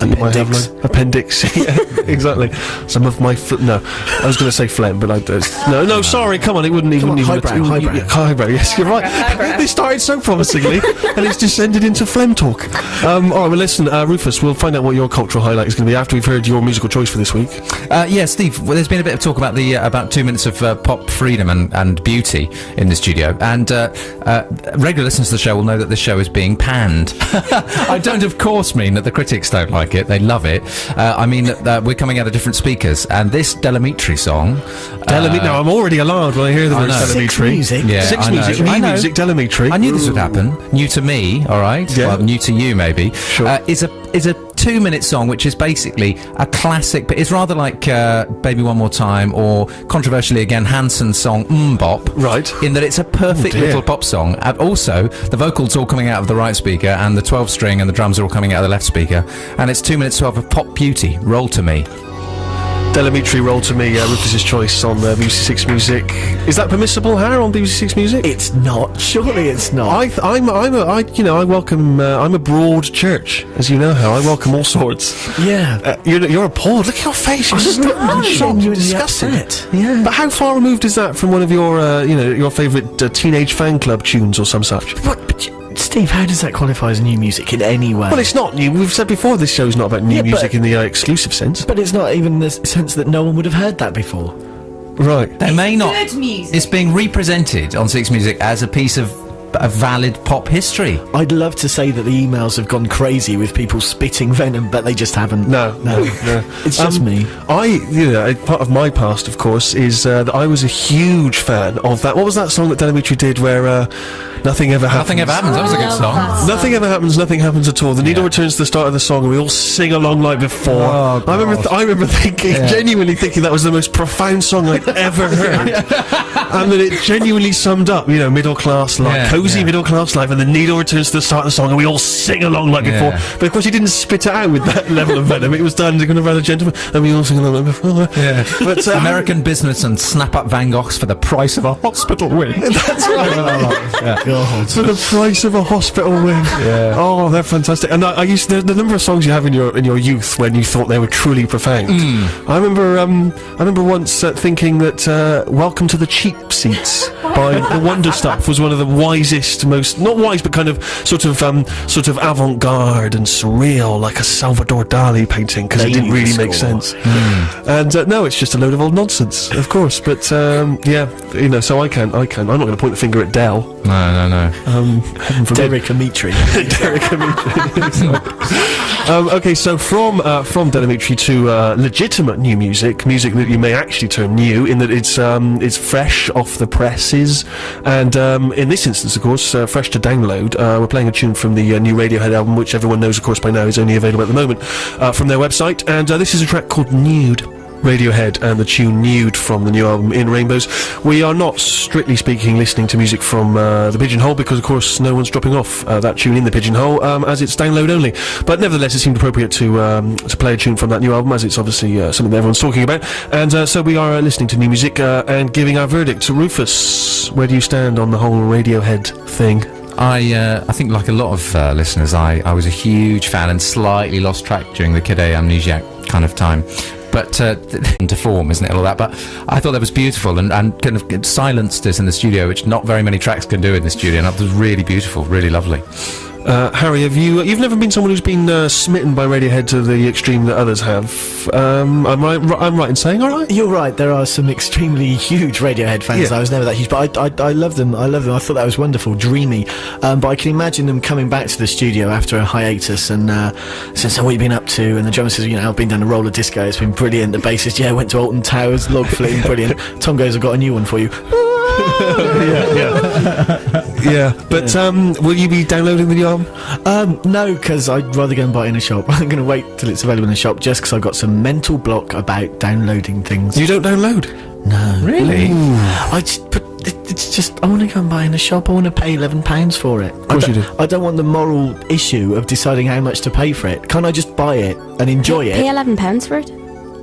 And you might have like appendix. Yeah, exactly. Some of my no, I was going to say phlegm, but no. Sorry, come on, it wouldn't even. Highbrow. Yes, you're right. They started so promisingly, and it's descended into phlegm talk. All right, well, listen, Rufus, we'll find out what your cultural highlight is going to be after we've heard your musical choice for this week. Yeah, Steve. Well, there's been a bit of talk about the about 2 minutes of pop freedom and beauty in the studio, and regular listeners to the show will know that this show is being panned. I don't, of course, mean that the critics don't like it; they love it. I mean that we're coming out of different speakers, and this Delamitri song. Now I'm already alarmed when I hear the word Delamitri. Six music, new music, Delamitri. I knew this would happen. New to me, all right. Yeah. Well, new to you, maybe. Sure. Is a 2-minute song, which is basically a classic, but it's rather like Baby One More Time, or controversially again, Hanson's song Bop. Right. In that it's a perfect little pop song. And also, the vocals all coming out of the right speaker, and the 12-string and the drums are all coming out of the left speaker. And it's 2 minutes 12 of pop beauty. Roll to me. Delamitri, Roll to Me, Rufus's choice on BBC Six Music. Is that permissible, Har, on BBC Six Music? It's not. Surely it's not. I welcome. I'm a broad church, as you know how. I welcome all sorts. Yeah. You're appalled. Look at your face. You're shocked. You're disgusted. Yeah. But how far removed is that from one of your, your favourite teenage fan club tunes or some such? Steve, how does that qualify as new music in any way? Well, it's not new. We've said before this show's not about new music in the exclusive sense. But it's not even the sense that no one would have heard that before. Right. They may not. Good music. It's being represented on Six Music as a piece of a valid pop history. I'd love to say that the emails have gone crazy with people spitting venom, but they just haven't. No. It's just me. Part of my past, of course, is that I was a huge fan of that. What was that song that Delamitri did where Nothing Ever Happens? Nothing Ever Happens. That was a good song. Nothing ever happens. Nothing happens at all. The needle returns to the start of the song, and we all sing along like before. Oh, I remember thinking, genuinely thinking that was the most profound song I'd ever heard, and that it genuinely summed up, middle class life, cozy middle class life, and the needle returns to the start of the song, and we all sing along like before. But of course, he didn't spit it out with that level of venom. It was done kind of rather gentleman, and we all sing along like before. Yeah. But American businessmen snap up Van Goghs for the price of a hospital wing. That's right. For the price of a hospital wing. Yeah. Oh, they're fantastic. And I used the number of songs you have in your youth when you thought they were truly profound. I remember once thinking that "Welcome to the Cheap Seats" by the Wonder Stuff was one of the wisest, most not wise, but kind of sort of avant-garde and surreal, like a Salvador Dali painting, because it didn't really make sense. And no, it's just a load of old nonsense, of course. But so I can. I'm not going to point the finger at Dell. No. Derek Amitri. Derek Amitri. Okay, so from Delamitri to legitimate new music that you may actually term new, in that it's fresh off the presses, and in this instance, of course, fresh to download. We're playing a tune from the new Radiohead album, which everyone knows, of course, by now is only available at the moment from their website, and this is a track called Nude. Radiohead and the tune Nude from the new album In Rainbows. We are not, strictly speaking, listening to music from the Pigeonhole, because of course no one's dropping off that tune in the Pigeonhole, as it's download only. But nevertheless, it seemed appropriate to play a tune from that new album, as it's obviously something that everyone's talking about. And so we are listening to new music and giving our verdict. Rufus, where do you stand on the whole Radiohead thing? I think, like a lot of listeners, I was a huge fan and slightly lost track during the Kid A Amnesiac kind of time. But to form, isn't it, all that? But I thought that was beautiful, and kind of silenced us in the studio, which not very many tracks can do in the studio, and that was really beautiful, really lovely. Harry, you've never been someone who's been smitten by Radiohead to the extreme that others have. I'm right in saying, all right? You're right. There are some extremely huge Radiohead fans. I was never that huge, but I love them. I thought that was wonderful, dreamy. But I can imagine them coming back to the studio after a hiatus and saying, "So what have you been up to?" And the drummer says, "I've been down a roller disco. It's been brilliant." The bassist, went to Alton Towers, log flume, brilliant. Tom goes, "I've got a new one for you." But will you be downloading the new album? No, because I'd rather go and buy it in a shop. I'm going to wait till it's available in a shop, just because I've got some mental block about downloading things. You don't download? No. Really? It's just, I want to go and buy in a shop. I want to pay £11 for it. Of course you do. I don't want the moral issue of deciding how much to pay for it. Can't I just buy it and enjoy it? Pay £11 for it?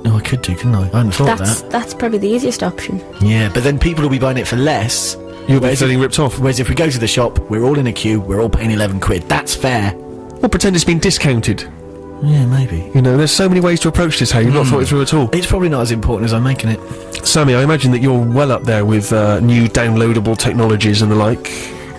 No, I could do, couldn't I? I hadn't thought of that. That's probably the easiest option. Yeah, but then people will be buying it for less. You'll be getting ripped off. Whereas if we go to the shop, we're all in a queue, we're all paying £11. That's fair. Well, pretend it's been discounted. Yeah, maybe. You know, there's so many ways to approach this, Harry. You've not thought it through at all. It's probably not as important as I'm making it. Sammy, I imagine that you're well up there with new downloadable technologies and the like.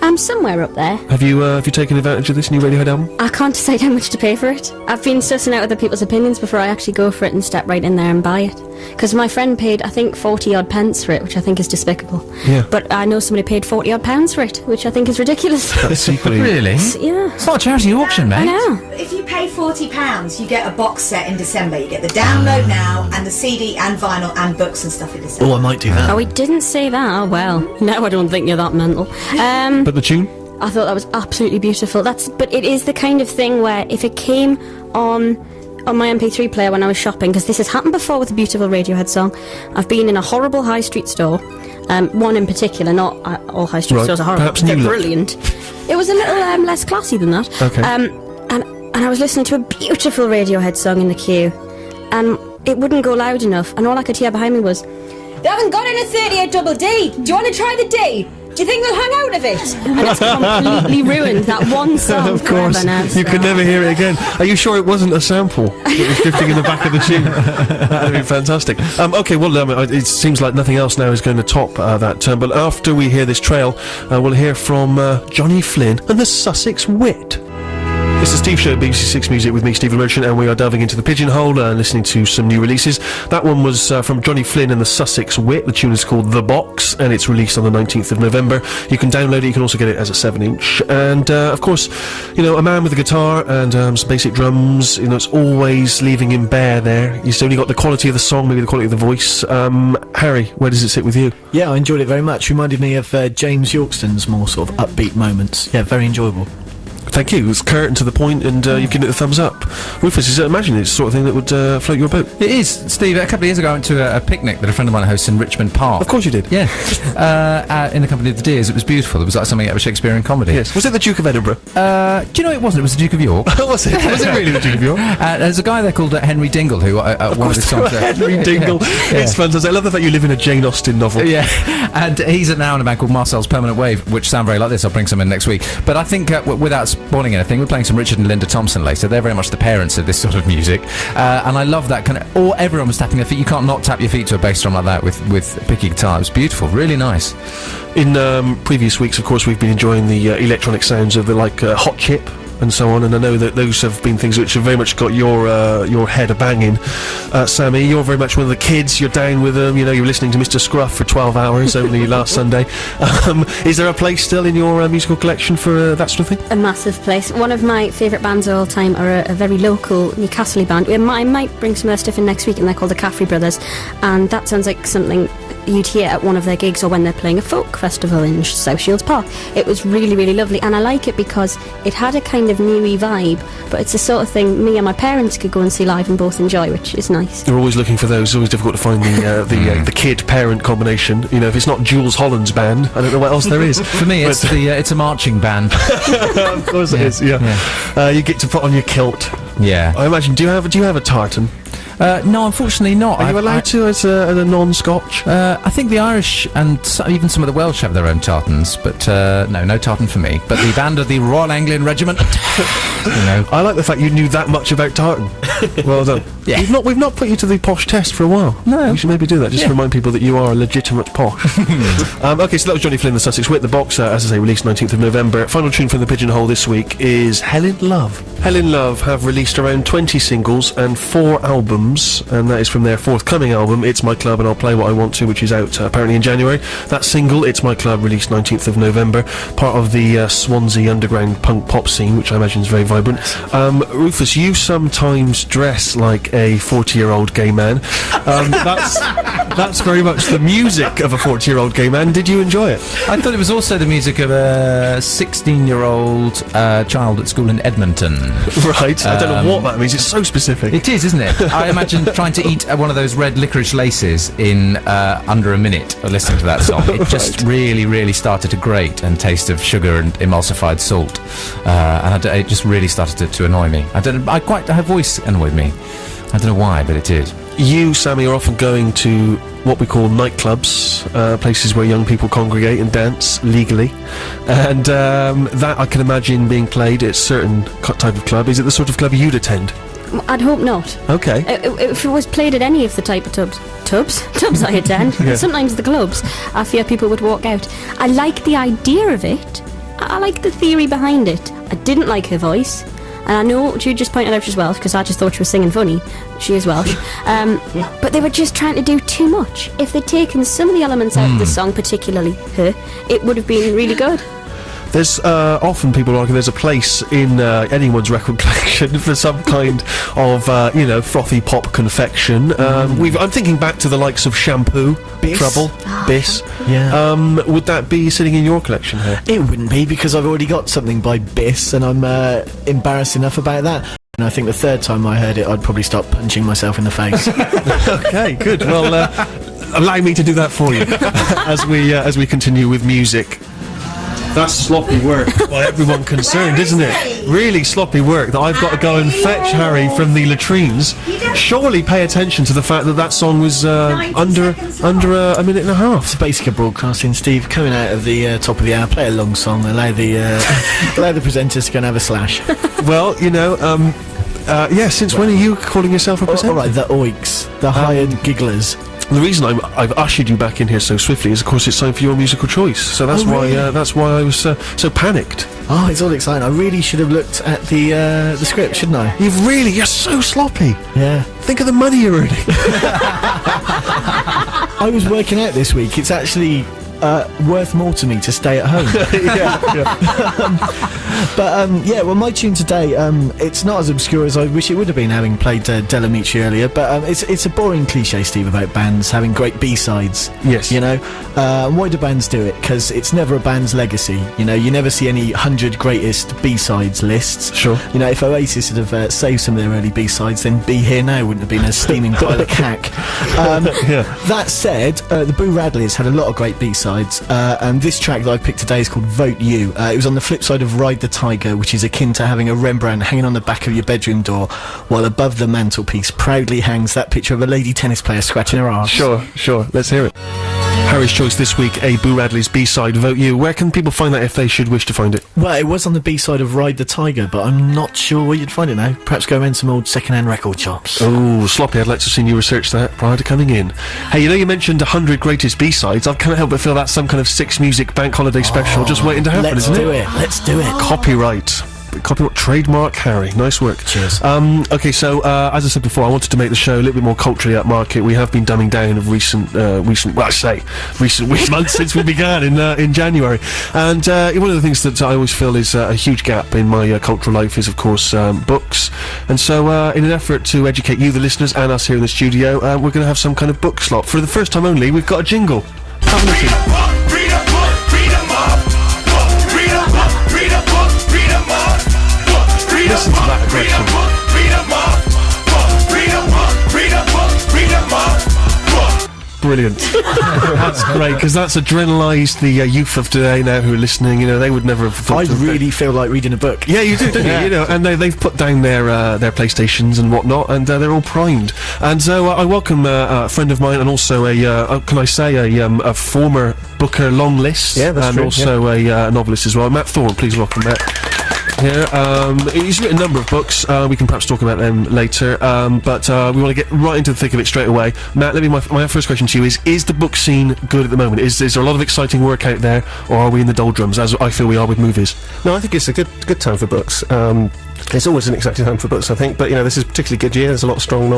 I'm somewhere up there. Have you taken advantage of this new Radiohead album? I can't decide how much to pay for it. I've been sussing out other people's opinions before I actually go for it and step right in there and buy it. Because my friend paid, I think, 40 odd pence for it, which I think is despicable. Yeah. But I know somebody paid 40 odd pounds for it, which I think is ridiculous. That's equally... Really? Yeah. It's not a charity auction, mate. I know. If you pay £40, you get a box set in December. You get the download now and the CD and vinyl and books and stuff in December. Oh, I might do that. Oh, he didn't say that. Oh, well. No, I don't think you're that mental. But the tune? I thought that was absolutely beautiful. But it is the kind of thing where if it came on my MP3 player when I was shopping, because this has happened before with a beautiful Radiohead song. I've been in a horrible high street store, one in particular, not all high street stores are horrible. Perhaps They're New Look. brilliant. It was a little less classy than that. Okay. And I was listening to a beautiful Radiohead song in the queue, and it wouldn't go loud enough, and all I could hear behind me was, "They haven't got in a 38 double D. Do you want to try the D? Do you think they'll hang out of it?" And it's completely ruined that one song Of course, forever now. you could never hear it again. Are you sure it wasn't a sample that was drifting in the back of the tune? That'd be fantastic. Okay, well, it seems like nothing else now is going to top that term, but after we hear this trail, we'll hear from Johnny Flynn and the Sussex Wit. It's the Steve Show at BBC Six Music with me, Stephen Merchant, and we are delving into the pigeonhole and listening to some new releases. That one was from Johnny Flynn and the Sussex Wit. The tune is called The Box, and it's released on the 19th of November. You can download it, you can also get it as a 7-inch. And, of course, you know, a man with a guitar and some basic drums, you know, it's always leaving him bare there. You've only got the quality of the song, maybe the quality of the voice. Harry, where does it sit with you? Yeah, I enjoyed it very much. Reminded me of James Yorkston's more sort of upbeat moments. Yeah, very enjoyable. Thank you. It's curt and to the point, and you've given it a thumbs up. Rufus, imagine it's the sort of thing that would float your boat. It is, Steve. A couple of years ago, I went to a picnic that a friend of mine hosts in Richmond Park. Of course you did. Yeah, in the company of the Deers. It was beautiful. It was like something out of a Shakespearean comedy. Yes. Was it the Duke of Edinburgh? Do you know it wasn't? It was the Duke of York. Was it? Was it really the Duke of York? There's a guy there called Henry Dingle who one of his songs. Henry Dingle. It's fantastic. I love the fact you live in a Jane Austen novel. Yeah, and he's now in a band called Marcel's Permanent Wave, which sound very like this. I'll bring some in next week. But I think, without spoiling anything, we're playing some Richard and Linda Thompson later. They're very much the parents of this sort of music, and I love that kind of. Or everyone was tapping their feet. You can't not tap your feet to a bass drum like that with a picky guitar. It was beautiful, really nice. In previous weeks, of course, we've been enjoying the electronic sounds of the Hot Chip and so on, and I know that those have been things which have very much got your head a banging. Sammy, you're very much one of the kids. You're down with them. You know, you were listening to Mr. Scruff for 12 hours only last Sunday. Is there a place still in your musical collection for that sort of thing? A massive place. One of my favourite bands of all time are a very local Newcastle band. I might bring some of their stuff in next week, and they're called the Caffrey Brothers, and that sounds like something you'd hear at one of their gigs or when they're playing a folk festival in South Shields Park. It was really, really lovely, and I like it because it had a kind of newy vibe, but it's the sort of thing me and my parents could go and see live and both enjoy, which is nice. You're always looking for those. It's always difficult to find the kid-parent combination. You know, if it's not Jules Holland's band, I don't know what else there is. For me, it's a marching band. Of course it is. Yeah. You get to put on your kilt. Yeah. I imagine. Do you have a tartan? No, unfortunately not. Are you allowed to as a non-Scotch? I think the Irish and even some of the Welsh have their own tartans, but no tartan for me. But the band of the Royal Anglian Regiment, you know. I like the fact you knew that much about tartan. Well done. Yeah. We've not put you to the posh test for a while. No. We should maybe do that, just to remind people that you are a legitimate posh. Okay, so that was Johnny Flynn, the Sussex Wit, the box, as I say, released 19th of November. Final tune from the Pigeonhole this week is Helen Love. Helen Love have released around 20 singles and 4 albums, and that is from their forthcoming album, It's My Club and I'll Play What I Want To, which is out apparently in January. That single, It's My Club, released 19th of November, part of the Swansea underground punk pop scene, which I imagine is very vibrant. Rufus, you sometimes dress like a 40-year-old gay man. That's very much the music of a 40-year-old gay man. Did you enjoy it? I thought it was also the music of a 16-year-old child at school in Edmonton. Right. I don't know what that means. It's so specific. It is, isn't it? I imagine trying to eat one of those red licorice laces in under a minute of listening to that song. It just really, really started to grate and taste of sugar and emulsified salt, and it just really started to annoy me. Her voice annoyed me. I don't know why, but it did. You, Sammy, are often going to what we call nightclubs, places where young people congregate and dance legally, and that I can imagine being played at a certain type of club. Is it the sort of club you'd attend? I'd hope not. Okay. If it was played at any of the type of tubs I attend, sometimes the clubs, I fear people would walk out. I like the idea of it. I like the theory behind it. I didn't like her voice. And I know Jude just pointed out she's Welsh, because I just thought she was singing funny. She is Welsh. But they were just trying to do too much. If they'd taken some of the elements out of the song, particularly her, it would have been really good. There's often people argue there's a place in anyone's record collection for some kind of frothy pop confection. I'm thinking back to the likes of Shampoo, Biss. Trouble, Biss. Yeah. Would that be sitting in your collection here? It wouldn't be, because I've already got something by Biss, and I'm embarrassed enough about that. And I think the third time I heard it, I'd probably start punching myself in the face. Okay, good. Well, allow me to do that for you as we continue with music. That's sloppy work by everyone concerned, isn't it? Really sloppy work that I've got to go and fetch Harry from the latrines. Surely pay attention to the fact that song was under a minute and a half. It's basic of broadcasting, Steve. Coming out of the top of the hour, play a long song, allow the presenters to go and have a slash. Well, since when are you calling yourself a presenter? All right, the oiks, the hired gigglers. The reason I've ushered you back in here so swiftly is, of course, it's time for your musical choice. So that's why I was so panicked. Oh, it's all exciting. I really should have looked at the script, shouldn't I? You're so sloppy. Yeah. Think of the money you're earning. I was working out this week. It's actually worth more to me to stay at home. Well, my tune today, it's not as obscure as I wish it would have been, having played Del Amici earlier, but it's a boring cliche, Steve, about bands having great B-sides. Yes. Why do bands do it? Because it's never a band's legacy. You never see any 100 greatest B-sides lists. Sure. If Oasis had have saved some of their early B-sides, then Be Here Now wouldn't have been a steaming pile of cack. That said, the Boo Radleys had a lot of great B-sides, and this track that I picked today is called Vote You. It was on the flip side of Ride the Tiger, which is akin to having a Rembrandt hanging on the back of your bedroom door, while above the mantelpiece proudly hangs that picture of a lady tennis player scratching her arse. Sure, let's hear it. Harry's choice this week, a Boo Radley's B-side, Vote You. Where can people find that if they should wish to find it? Well, it was on the B-side of Ride the Tiger, but I'm not sure where you'd find it now. Perhaps go around some old second-hand record shops. Oh, sloppy. I'd like to have seen you research that prior to coming in. Hey, you mentioned 100 greatest B-sides. I can't help but feel that's some kind of Six Music Bank Holiday special just waiting to happen, isn't it? Let's do it. Copyright, trademark, Harry. Nice work. Cheers. Okay, so as I said before, I wanted to make the show a little bit more culturally upmarket. We have been dumbing down of recent months since we began in January. And one of the things that I always feel is a huge gap in my cultural life is, of course, books. And so, in an effort to educate you, the listeners, and us here in the studio, we're going to have some kind of book slot. For the first time only, we've got a jingle. Have a listen. Listen to that aggression. Brilliant. That's great, because that's adrenalised the youth of today now who are listening. They would never have thought I really feel like reading a book. Yeah, you do, don't you? And they've put down their PlayStations and whatnot, and they're all primed. And so I welcome a friend of mine, and also a former Booker long list, that's true, also a novelist as well. Matt Thorne, please welcome Matt. Here, he's written a number of books. We can perhaps talk about them later, but we want to get right into the thick of it straight away. Matt, my first question to you is the book scene good at the moment? Is there a lot of exciting work out there, or are we in the doldrums, as I feel we are with movies? No, I think it's a good time for books. It's always an exciting time for books, I think, but this is a particularly good year. There's a lot of strong novels